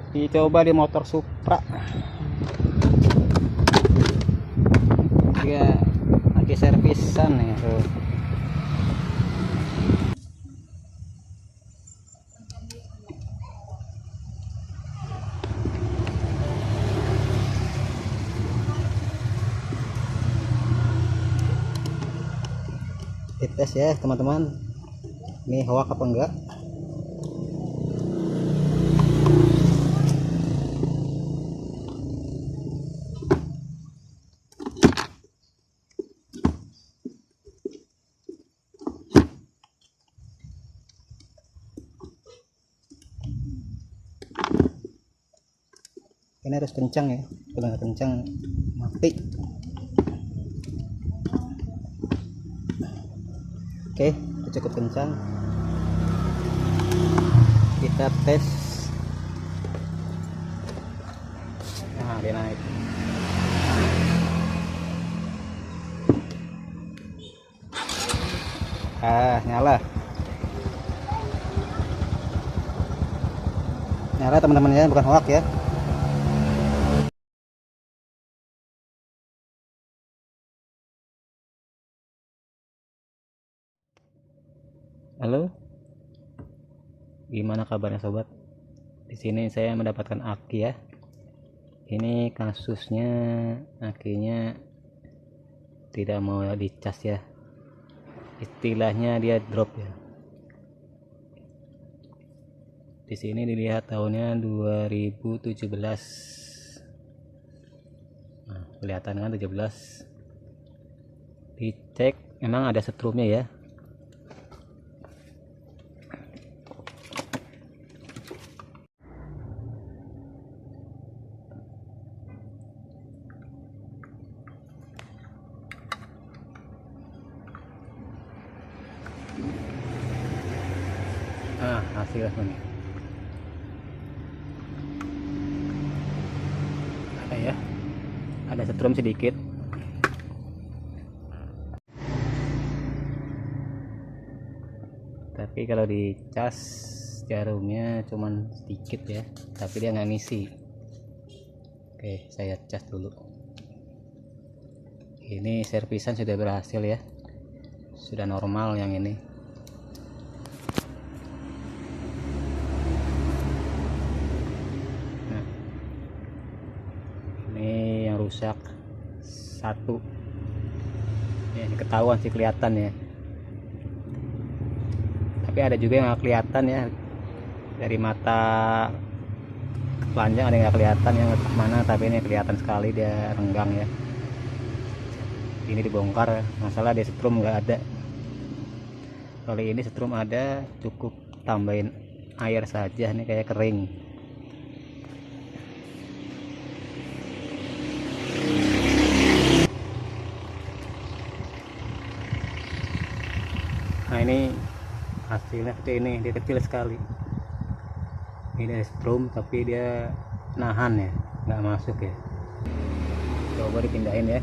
Dicoba di motor Supra. Dia lagi servisan ya tuh. Dites ya teman-teman, ini hoak apa enggak. Ini harus kencang ya, kalau nggak kencang mati. Oke, itu cukup kencang. Kita tes. Nah, dia naik. Nyala. Nyala teman-teman ya, bukan hoak ya. Halo, gimana kabarnya sobat? Di sini saya mendapatkan aki ya. Ini kasusnya akinya tidak mau dicas ya. Istilahnya dia drop ya. Di sini dilihat tahunnya 2017. Nah, kelihatan kan 17. Dicek memang ada setrumnya ya. Hasilnya ada ya, ada setrum sedikit. Tapi kalau dicas jarumnya cuman sedikit ya, tapi dia nggak ngisi. Oke, saya cas dulu. Ini servisan sudah berhasil ya, sudah normal yang ini. Nah, ini yang rusak satu. Ini ketahuan sih, kelihatan ya. Tapi ada juga yang nggak kelihatan ya, dari mata panjang ada yang nggak kelihatan yang mana, tapi ini kelihatan sekali dia renggang ya. Ini dibongkar, masalah dia setrum nggak ada. Kali ini setrum ada, cukup tambahin air saja, ini kayak kering. Nah, ini hasilnya seperti ini, dia kecil sekali. Ini dari setrum tapi dia nahan ya, nggak masuk ya. Coba dipindahin ya.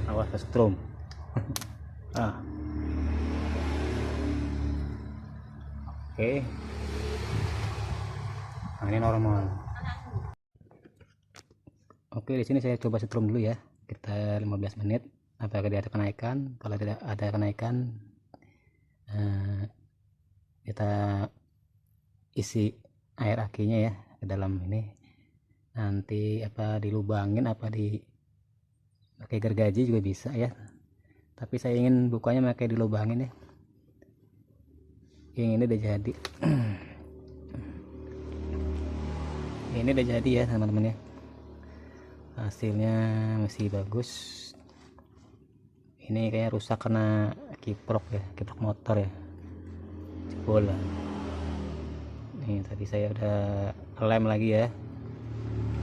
Awas ke setrum. Oke. Nah, ini normal. Oke, di sini saya coba setrum dulu ya. Kita 15 menit. Apakah dia ada kenaikan? Kalau tidak ada kenaikan, kita isi air akinya ya ke dalam ini. Nanti apa dilubangin, apa di pakai gergaji juga bisa ya. Tapi saya ingin bukanya pakai dilubangin ya. Yang ini udah jadi. Ini udah jadi ya teman-teman ya. Hasilnya masih bagus. Ini kayaknya rusak karena kiprok ya, kiprok motor ya, jebol lah. Nih tadi saya udah lem lagi ya.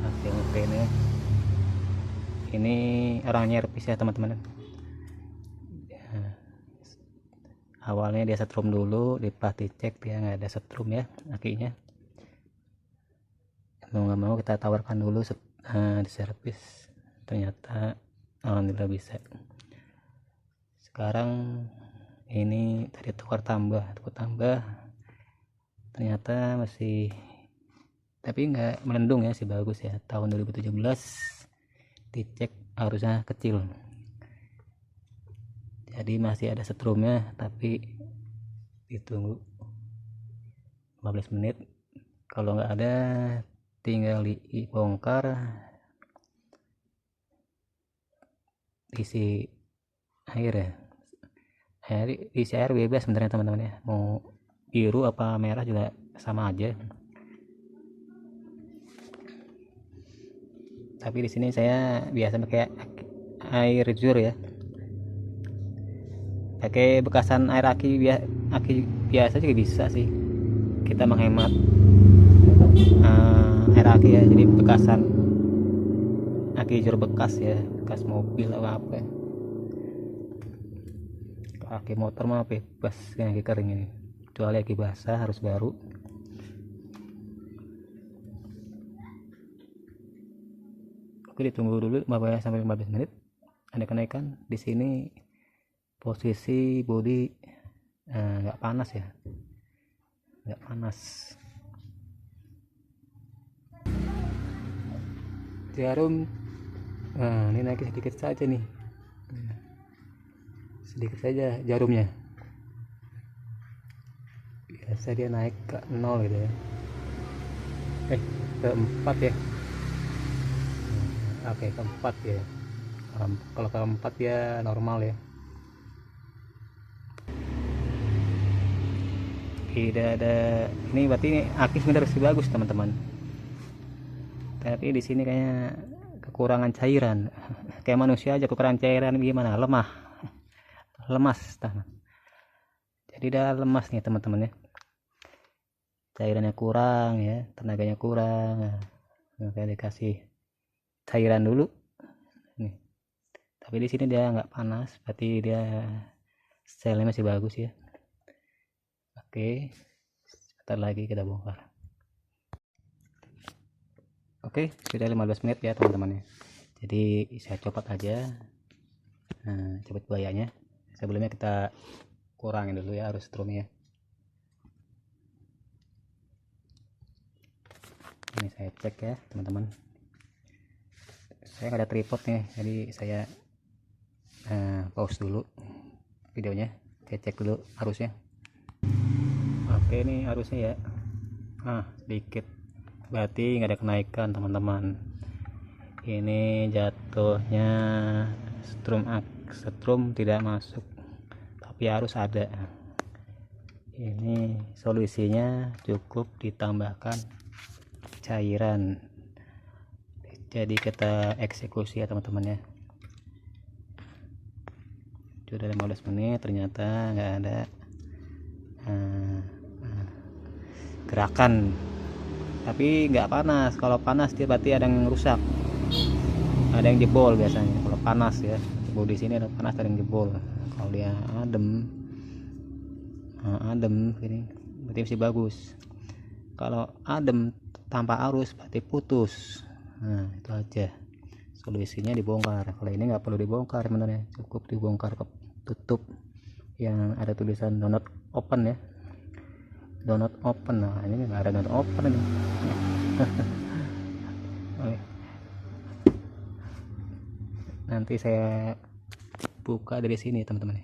Hasil ini. Ini orang nyerpis ya teman-teman. Awalnya dia setrum dulu, di plastik cek dia nggak ada setrum ya akinya. Mau nggak mau kita tawarkan dulu di servis. Ternyata alhamdulillah bisa. Sekarang ini tadi tukar tambah ternyata masih, tapi nggak melendung ya, sih bagus ya. Tahun 2017 dicek arusnya kecil, jadi masih ada setrumnya, tapi ditunggu 15 menit. Kalau nggak ada tinggal dibongkar, isi air ya, isi air bebas sebenarnya teman-teman ya, mau biru apa merah juga sama aja. Tapi di sini saya biasa pakai air jur ya, pakai bekasan air aki biasa juga bisa sih, kita menghemat air aki ya. Jadi bekasan aki jur bekas ya, bekas mobil atau apa ya. Aki motor mah bebas yang aki kering ini, kecuali aki basah harus baru. Oke, ditunggu dulu 15 sampai 15 menit. Ada kenaikan di sini. Posisi bodi nggak panas ya, nggak panas. Jarum ini naik sedikit saja nih, sedikit saja jarumnya. Biasa dia naik ke 0 gitu ya, ke 4 ya. Oke, ke 4 ya. Kalau ke 4 ya normal ya. Tidak ada ini, berarti ini aktif benar sih, bagus teman-teman. Tapi di sini kayaknya kekurangan cairan. Kayak manusia aja kekurangan cairan, gimana, lemas tangan. Jadi udah lemas nih teman-teman ya, cairannya kurang ya, tenaganya kurang. Makanya dikasih cairan dulu nih. Tapi di sini dia nggak panas, berarti dia selnya masih bagus ya. Oke, sebentar lagi kita bongkar. Oke, sudah 15 menit ya teman-teman ya. Jadi saya copot aja. Nah, copot buayanya. Sebelumnya kita kurangin dulu ya arus strumnya. Ini saya cek ya teman-teman. Saya nggak ada tripod nih, jadi saya pause dulu videonya. Saya cek dulu arusnya. Oke, ini arusnya ya, sedikit, berarti nggak ada kenaikan teman-teman. Ini jatuhnya strum tidak masuk, tapi arus ada. Ini solusinya cukup ditambahkan cairan. Jadi kita eksekusi ya teman-teman ya. Sudah 15 menit, ternyata nggak ada gerakan, tapi nggak panas. Kalau panas dia berarti ada yang rusak, ada yang jebol biasanya kalau panas ya. Di sini ada panas, ada yang jebol. Kalau dia adem ini berarti masih bagus. Kalau adem tanpa arus berarti putus. Nah, itu aja solusinya, dibongkar. Kalau ini nggak perlu dibongkar sebenarnya, cukup dibongkar ke tutup yang ada tulisan do not open ya, do not open. Nah, ini nggak ada do not open ini. Nanti saya buka dari sini teman-teman.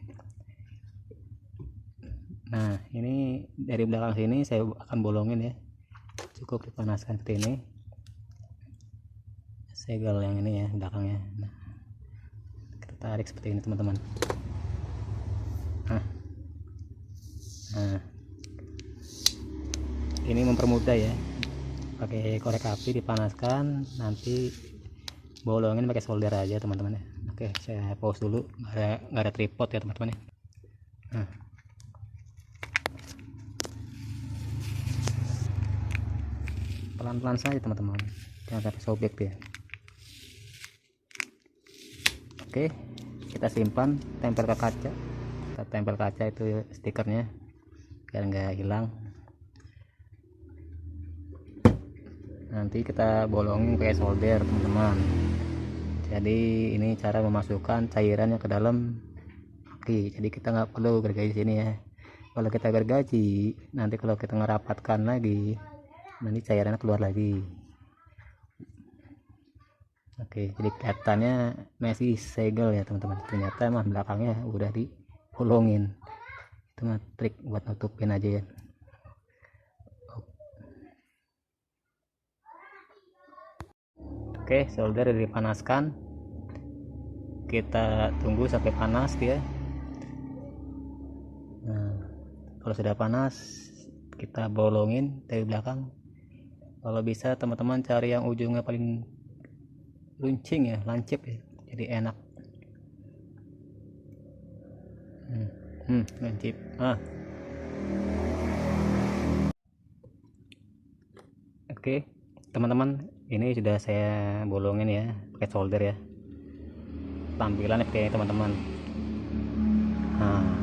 Nah, ini dari belakang sini saya akan bolongin ya, cukup dipanaskan seperti ini. Segel yang ini ya belakangnya. Nah, kita tarik seperti ini teman-teman. Nah, ini mempermudah ya, pakai korek api dipanaskan, nanti bolongin pakai solder aja teman-teman ya. Oke, saya pause dulu, nggak ada tripod ya teman-teman ya. Nah, pelan-pelan saja teman-teman, jangan sampai sobek ya. Oke, kita simpan, tempel ke kaca. Kita tempel kaca itu stikernya biar nggak hilang. Nanti kita bolongin pakai solder teman-teman. Jadi ini cara memasukkan cairannya ke dalam aki. Jadi kita nggak perlu gergaji sini ya, Kalau kita gergaji, nanti kalau kita ngerapatkan lagi, nanti cairannya keluar lagi. Oke, jadi kelihatannya masih segel ya teman-teman, ternyata emang belakangnya udah dibolongin. Itu mah trik buat nutupin aja ya. Oke, solder udah dipanaskan, kita tunggu sampai panas dia. Nah, kalau sudah panas kita bolongin dari belakang. Kalau bisa teman-teman cari yang ujungnya paling runcing ya, lancip ya, jadi enak. Lancip. Oke teman-teman, ini sudah saya bolongin ya pakai solder ya, tampilannya kayak teman-teman. Nah,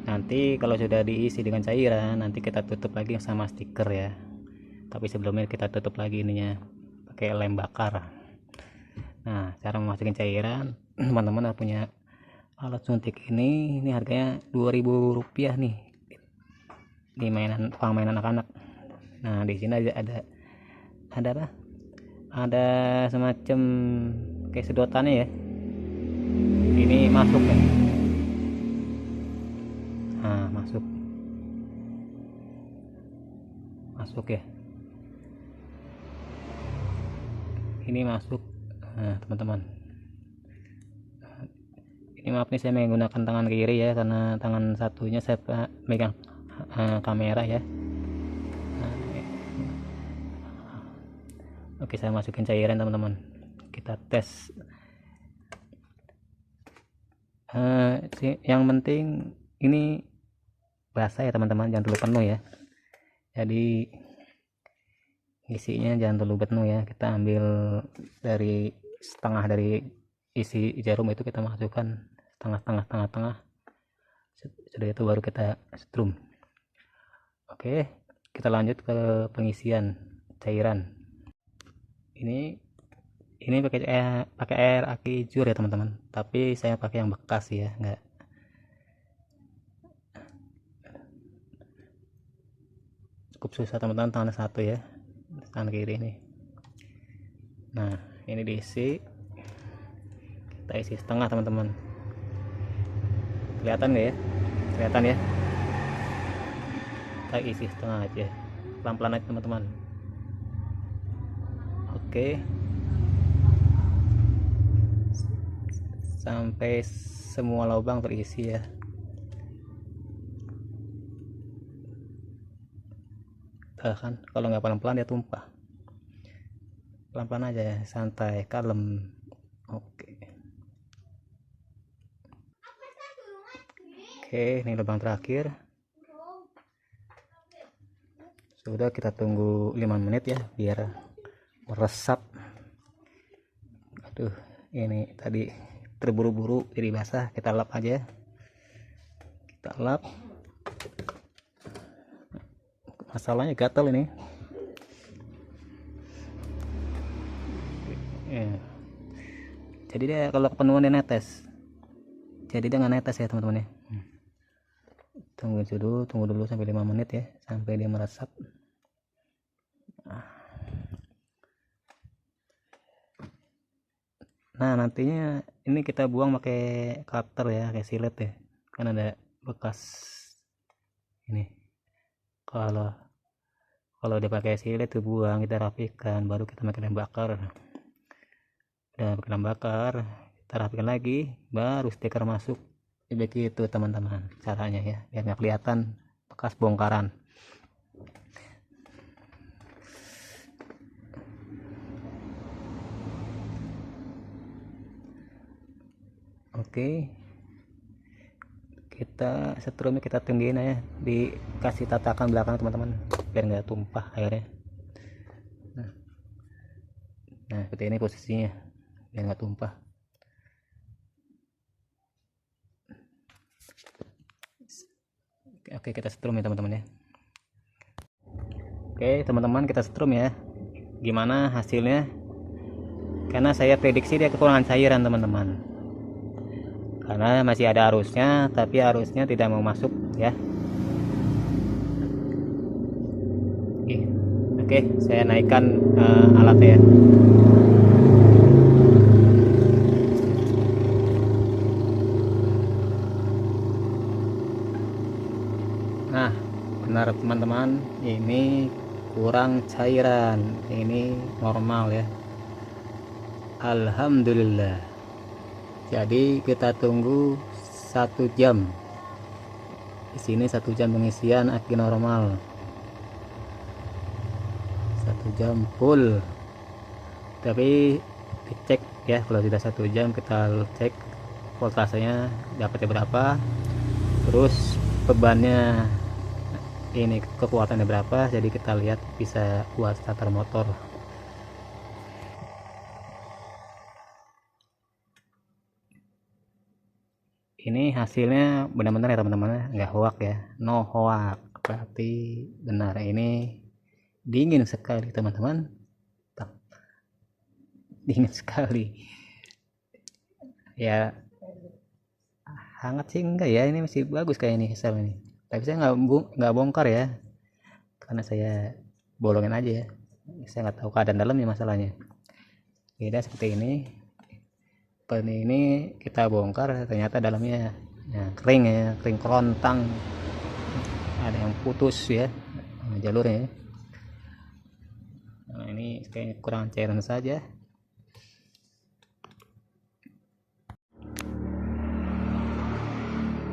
nanti kalau sudah diisi dengan cairan, nanti kita tutup lagi sama stiker ya, tapi sebelumnya kita tutup lagi ininya pakai lem bakar. Nah, cara memasukin cairan, teman-teman punya alat suntik ini harganya Rp2.000 nih di uang mainan anak-anak. Nah, di sini ada apa, ada semacam kayak sedotannya ya, ini masuk ya. Nah, masuk ya, ini masuk. Nah teman-teman, ini maaf nih saya menggunakan tangan kiri ya, karena tangan satunya saya megang kamera ya. Oke, saya masukin cairan teman-teman, kita tes. Yang penting ini basah ya teman-teman, jangan terlalu penuh ya, jadi isinya jangan terlalu penuh ya. Kita ambil dari setengah dari isi jarum itu, kita masukkan tengah. Sudah itu baru kita setrum. Oke, kita lanjut ke pengisian cairan. Ini pakai air aki jur ya teman-teman, tapi saya pakai yang bekas ya, enggak. Cukup susah teman-teman, tangan satu ya, tangan kiri ini. Nah, ini diisi, kita isi setengah teman-teman. Kelihatan nggak ya? Kelihatan ya? Kita isi setengah aja, pelan-pelan aja teman-teman. Oke, sampai semua lubang terisi ya. Kan kalau nggak pelan-pelan dia tumpah. Pelan-pelan aja ya, santai, kalem. Oke, ini lubang terakhir. Sudah, kita tunggu 5 menit ya biar meresap. Aduh, ini tadi terburu-buru jadi basah, kita lap aja. Kita lap. Masalahnya gatal ini ya. Jadi dia kalau kepenuhan dia netes, jadi dia nggak netes ya teman-teman ya. Tunggu dulu sampai 5 menit ya, sampai dia meresap. Nah, nantinya ini kita buang pakai cutter ya, kayak silet ya, kan ada bekas ini. Kalau dia pakai silet tuh buang, kita rapikan, baru kita pakai lem bakar. Udah pakai lem bakar, kita rapikan lagi, baru stiker masuk. Begitu teman-teman caranya ya, biar nggak kelihatan bekas bongkaran. Oke, kita setrumnya kita tinggiin ya, dikasih tatakan belakang teman-teman biar nggak tumpah airnya. Nah seperti ini posisinya biar nggak tumpah. Oke, kita setrum ya teman-teman ya. Oke teman-teman, kita setrum ya. Gimana hasilnya? Karena saya prediksi dia kekurangan cairan teman-teman, karena masih ada arusnya, tapi arusnya tidak mau masuk ya. Oke, saya naikkan alatnya ya. Nah, benar teman-teman, ini kurang cairan, ini normal ya. Alhamdulillah. Jadi kita tunggu 1 jam. Di sini 1 jam pengisian aki normal. 1 jam full. Tapi dicek ya, kalau sudah 1 jam kita cek voltasenya dapatnya berapa, terus bebannya ini kekuatannya berapa, jadi kita lihat bisa buat starter motor. Ini hasilnya benar-benar ya teman-teman, nggak hoak ya, no hoak, berarti benar. Ini dingin sekali teman-teman, dingin sekali ya. Hangat sih enggak ya, ini masih bagus kayak ini sel ini, tapi saya nggak bongkar ya, karena saya bolongin aja ya, saya nggak tahu keadaan dalamnya masalahnya. Beda seperti ini. Ini kita bongkar, ternyata dalamnya ya, kering ya, kering kerontang, ada yang putus ya jalurnya. Nah, ini kayaknya kurang cairan saja.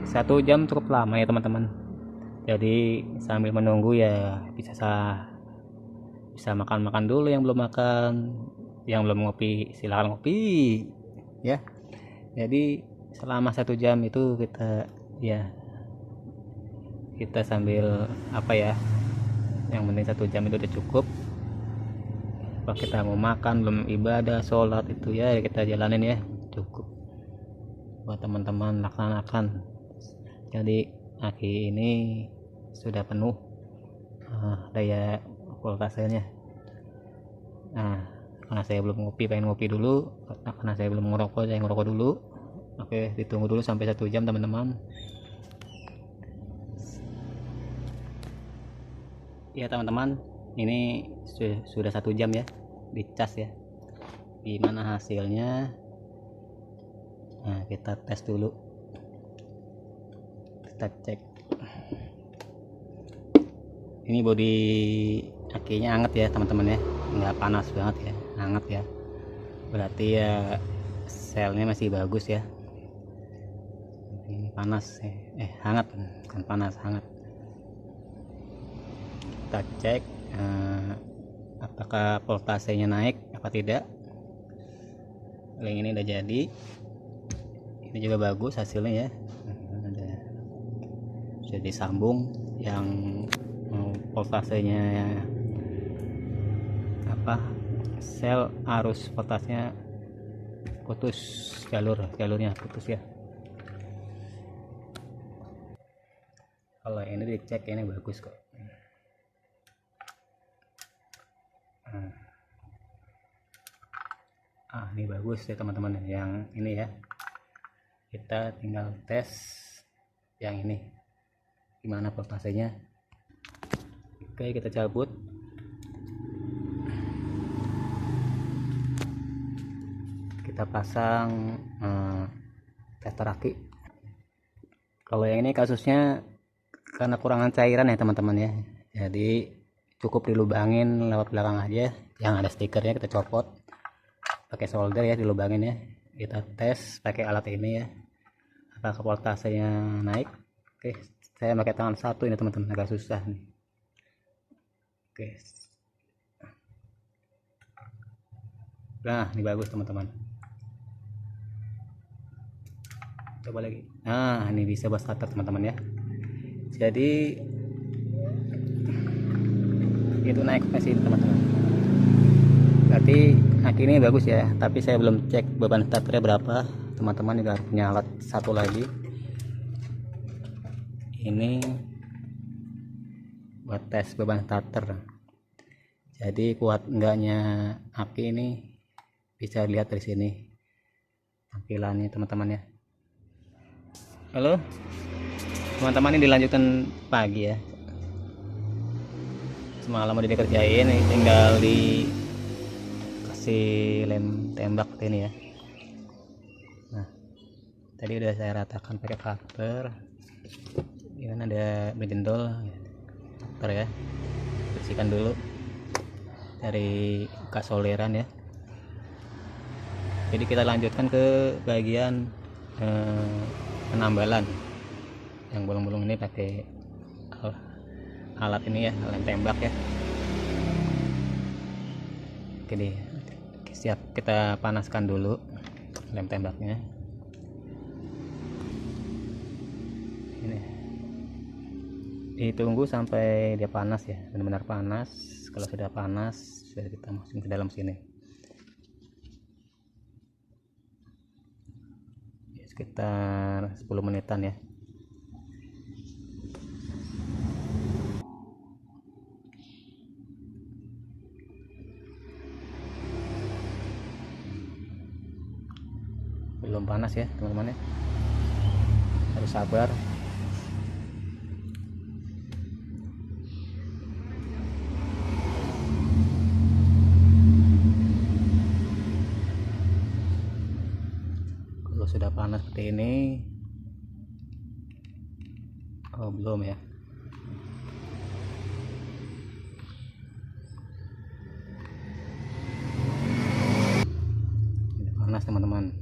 Satu jam cukup lama ya teman-teman. Jadi sambil menunggu ya bisa makan dulu, yang belum makan, yang belum ngopi silakan ngopi ya. Jadi selama 1 jam itu kita sambil apa ya, yang penting 1 jam itu udah cukup. Kalau kita mau makan, belum ibadah sholat itu ya kita jalanin ya, cukup buat teman-teman laksanakan. Jadi aki ini sudah penuh daya voltasenya. Nah, karena saya belum ngopi, pengen ngopi dulu, karena saya belum ngerokok, saya ngerokok dulu. Oke, ditunggu dulu sampai 1 jam teman-teman ya. Teman-teman, ini sudah 1 jam ya dicas ya. Gimana hasilnya? Nah, kita tes dulu, kita cek. Ini bodi akinya hangat ya teman-teman ya, nggak panas banget ya, hangat ya, berarti ya selnya masih bagus ya. Ini panas hangat, bukan panas, hangat. Kita cek apakah voltasenya naik apa tidak. Link ini udah jadi, ini juga bagus hasilnya ya. Sudah disambung, yang voltasenya sel arus voltasnya putus, jalurnya putus ya. Kalau ini dicek, ini bagus kok. Ini bagus ya teman-teman, yang ini ya. Kita tinggal tes yang ini gimana voltasenya. Oke, kita cabut. Kita pasang tester aki. Kalau yang ini kasusnya karena kurangan cairan ya teman-teman ya, jadi cukup dilubangin lewat belakang aja, yang ada stikernya kita copot pakai solder ya, dilubangin ya. Kita tes pakai alat ini ya, apakah voltasenya naik. Oke, saya pakai tangan satu ini teman-teman, agak susah nih. Oke, nah ini bagus teman-teman, coba lagi. Nah, ini bisa buat starter teman-teman ya. Jadi itu naik ke sini teman-teman, berarti aki ini bagus ya. Tapi saya belum cek beban starternya berapa, teman-teman juga harus punya alat satu lagi. Ini buat tes beban starter, jadi kuat enggaknya aki ini bisa lihat dari sini tampilannya teman-teman ya. Halo teman-teman, ini dilanjutkan pagi ya. semalam udah dikerjain, tinggal dikasih lem tembak seperti ini ya. Nah, tadi udah saya ratakan pakai cutter. Ini ada bejendol cutter ya, bersihkan dulu dari bekas soleran ya. Jadi kita lanjutkan ke bagian penambalan yang bolong-bolong ini pakai alat ini ya, lem tembak ya. Oke deh, siap, kita panaskan dulu lem tembaknya. Ini ditunggu sampai dia panas ya, benar-benar panas. Kalau sudah panas, sudah kita masukin ke dalam sini ya, sekitar 10 menitan ya. Belum panas ya teman-teman ya, harus sabar. Kalau sudah panas seperti ini, oh belum ya, ini panas teman-teman.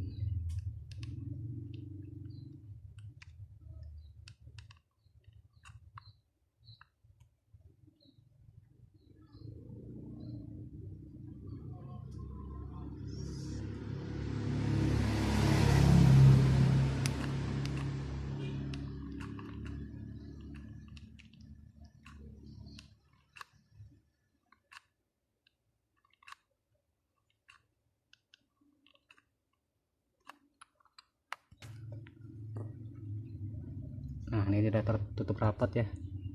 Nah, ini sudah tertutup rapat ya,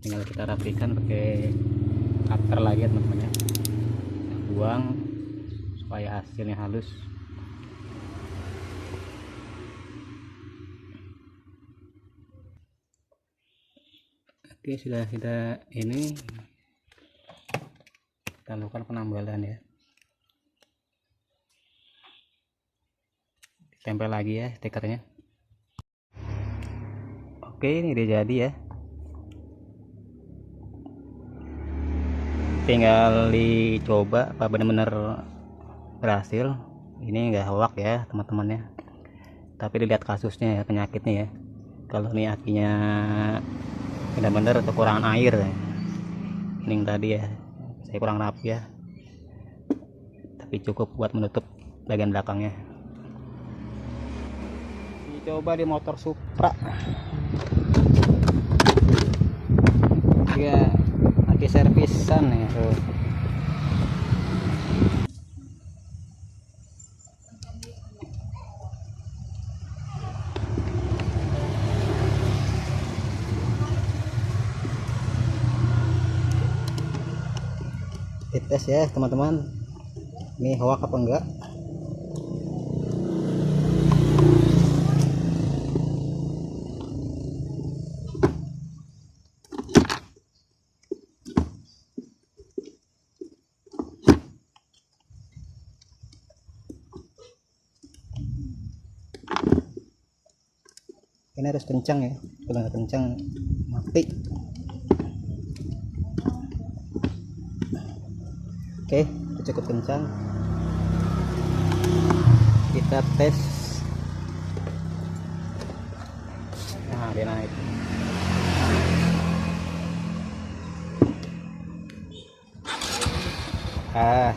tinggal kita rapikan pakai cutter lagi ya teman-teman ya. Kita buang supaya hasilnya halus. Oke, sudah kita ini kita lakukan penambalan ya, tempel lagi ya stikernya. Oke, ini udah jadi ya, tinggal dicoba apa benar-benar berhasil. Ini enggak hoax ya teman-teman ya, tapi dilihat kasusnya ya, penyakitnya ya. Kalau ini akinya benar-benar kekurangan air ya, ini yang tadi ya saya kurang rapi ya, tapi cukup buat menutup bagian belakangnya. Dicoba di motor Supra dia lagi servisan ya tuh. Dites ya teman-teman, ini hoax apa enggak. Ini harus kencang ya, kalau nggak kencang mati. Oke, cukup kencang. Kita tes. Nah, dia naik.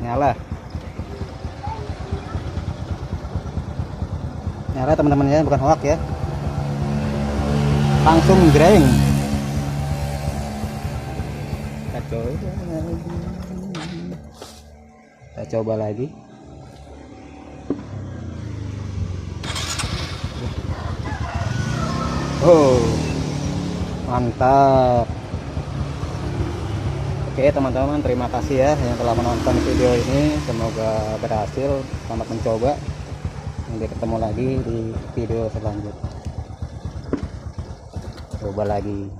Nyala. Nyala teman-teman ya, bukan hoax ya. Langsung greng. Kita coba lagi. Oh, mantap. Oke teman-teman, terima kasih ya yang telah menonton video ini, semoga berhasil. Selamat mencoba. Nanti ketemu lagi di video selanjutnya. Coba lagi.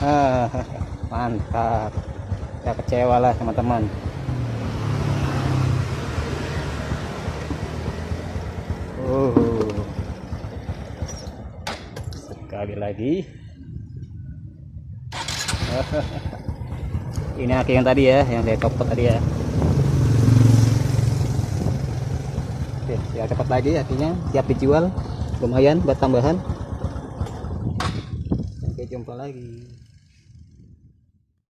Ah, mantap. Ya kecewa lah teman-teman. Sekali lagi. Ini aki yang tadi ya, yang saya copot tadi ya. Oke, ya cepat lagi akinya, siap dijual. Lumayan buat tambahan. Sampai jumpa lagi.